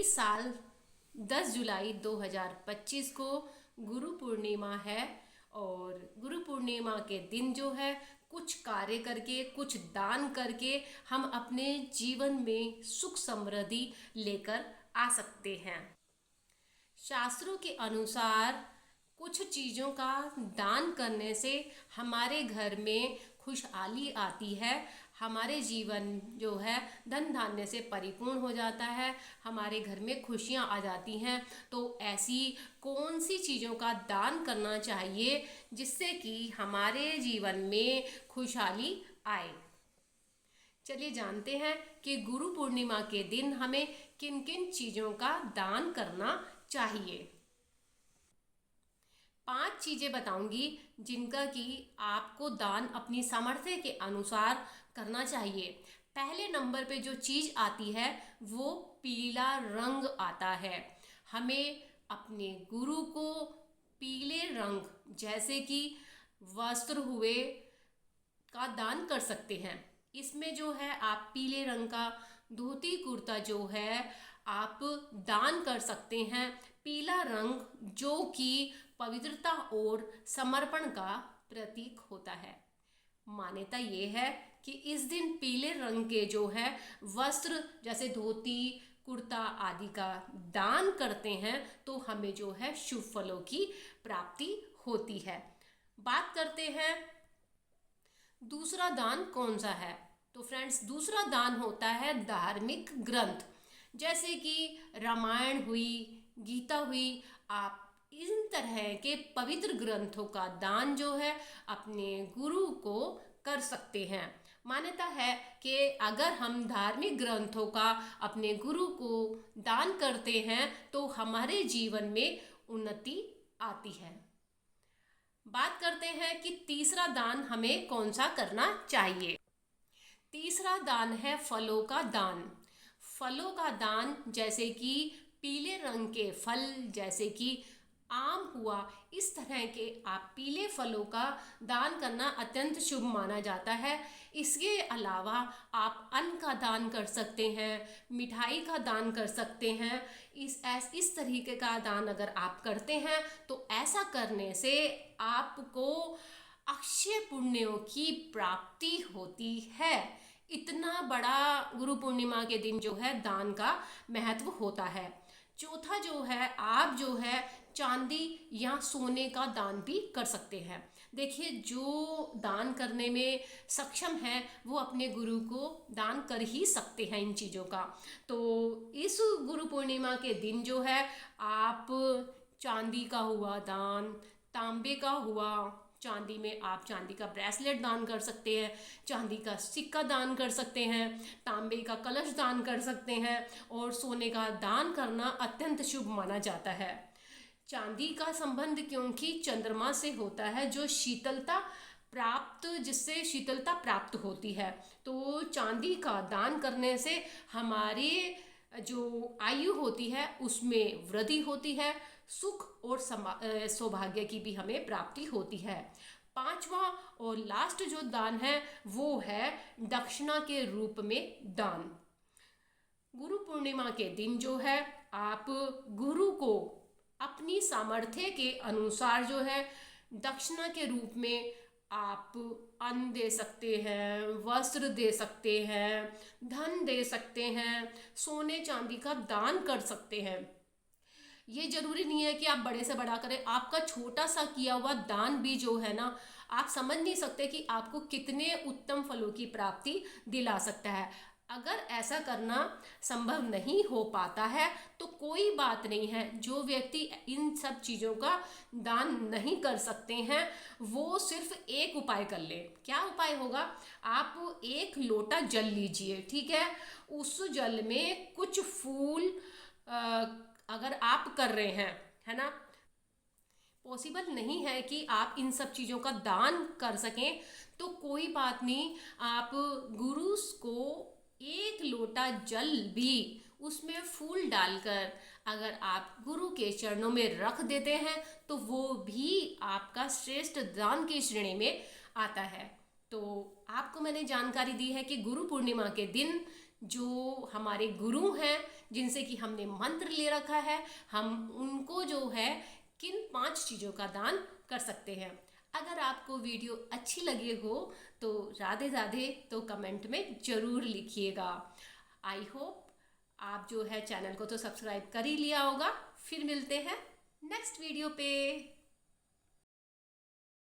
इस साल 10 जुलाई 2025 को गुरु पूर्णिमा है और गुरु पूर्णिमा के दिन जो है कुछ कार्य करके, कुछ दान करके हम अपने जीवन में सुख समृद्धि लेकर आ सकते हैं। शास्त्रों के अनुसार कुछ चीज़ों का दान करने से हमारे घर में खुशहाली आती है, हमारे जीवन जो है धन धान्य से परिपूर्ण हो जाता है, हमारे घर में खुशियाँ आ जाती हैं। तो ऐसी कौन सी चीज़ों का दान करना चाहिए जिससे कि हमारे जीवन में खुशहाली आए। चलिए जानते हैं कि गुरु पूर्णिमा के दिन हमें किन किन चीज़ों का दान करना चाहिए। 5 चीज़ें बताऊंगी जिनका कि आपको दान अपनी सामर्थ्य के अनुसार करना चाहिए। पहले नंबर पे जो चीज़ आती है वो पीला रंग आता है। हमें अपने गुरु को पीले रंग जैसे कि वस्त्र हुए का दान कर सकते हैं। इसमें जो है आप पीले रंग का धोती कुर्ता जो है आप दान कर सकते हैं। पीला रंग जो कि पवित्रता और समर्पण का प्रतीक होता है। मान्यता ये है कि इस दिन पीले रंग के जो है वस्त्र जैसे धोती कुर्ता आदि का दान करते हैं तो हमें जो है शुभ फलों की प्राप्ति होती है। बात करते हैं दूसरा दान कौन सा है। तो फ्रेंड्स, दूसरा दान होता है धार्मिक ग्रंथ जैसे कि रामायण हुई, गीता हुई। आप इन तरह के पवित्र ग्रंथों का दान जो है अपने गुरु को कर सकते हैं। मान्यता है कि अगर हम धार्मिक ग्रंथों का अपने गुरु को दान करते हैं तो हमारे जीवन में उन्नति आती है। बात करते हैं कि तीसरा दान हमें कौन सा करना चाहिए। तीसरा दान है फलों का दान। फलों का दान जैसे कि पीले रंग के फल जैसे कि आम हुआ, इस तरह के आप पीले फलों का दान करना अत्यंत शुभ माना जाता है। इसके अलावा आप अन्न का दान कर सकते हैं, मिठाई का दान कर सकते हैं। इस तरीके का दान अगर आप करते हैं तो ऐसा करने से आपको अक्षय पुण्यों की प्राप्ति होती है। इतना बड़ा गुरु पूर्णिमा के दिन जो है दान का महत्व होता है। चौथा जो है आप जो है चांदी या सोने का दान भी कर सकते हैं। देखिए, जो दान करने में सक्षम है वो अपने गुरु को दान कर ही सकते हैं इन चीज़ों का। तो इस गुरु पूर्णिमा के दिन जो है आप चांदी का हुआ दान, तांबे का हुआ, चांदी में आप चांदी का ब्रेसलेट दान कर सकते हैं, चांदी का सिक्का दान कर सकते हैं, तांबे का कलश दान कर सकते हैं और सोने का दान करना अत्यंत शुभ माना जाता है। चांदी का संबंध क्योंकि चंद्रमा से होता है जो जिससे शीतलता प्राप्त होती है। तो चांदी का दान करने से हमारी जो आयु होती है उसमें वृद्धि होती है, सुख और सौभाग्य की भी हमें प्राप्ति होती है। पांचवा और लास्ट जो दान है वो है दक्षिणा के रूप में दान। गुरु पूर्णिमा के दिन जो है आप गुरु को अपनी सामर्थ्य के अनुसार जो है दक्षिणा के रूप में आप अन्न दे सकते हैं, वस्त्र दे सकते हैं, धन दे सकते हैं, सोने चांदी का दान कर सकते हैं। ये जरूरी नहीं है कि आप बड़े से बड़ा करें, आपका छोटा सा किया हुआ दान भी जो है ना, आप समझ नहीं सकते कि आपको कितने उत्तम फलों की प्राप्ति दिला सकता है। अगर ऐसा करना संभव नहीं हो पाता है तो कोई बात नहीं है। जो व्यक्ति इन सब चीज़ों का दान नहीं कर सकते हैं वो सिर्फ एक उपाय कर ले। क्या उपाय होगा? आप एक लोटा जल लीजिए, ठीक है। उस जल में कुछ फूल अगर आप कर रहे हैं, है ना, पॉसिबल नहीं है कि आप इन सब चीज़ों का दान कर सकें तो कोई बात नहीं। आप गुरु को एक लोटा जल भी उसमें फूल डालकर अगर आप गुरु के चरणों में रख देते हैं तो वो भी आपका श्रेष्ठ दान की श्रेणी में आता है। तो आपको मैंने जानकारी दी है कि गुरु पूर्णिमा के दिन जो हमारे गुरु हैं जिनसे कि हमने मंत्र ले रखा है, हम उनको जो है किन 5 चीज़ों का दान कर सकते हैं। अगर आपको वीडियो अच्छी लगी हो तो राधे राधे तो कमेंट में ज़रूर लिखिएगा। आई होप आप जो है चैनल को तो सब्सक्राइब कर ही लिया होगा। फिर मिलते हैं नेक्स्ट वीडियो पे।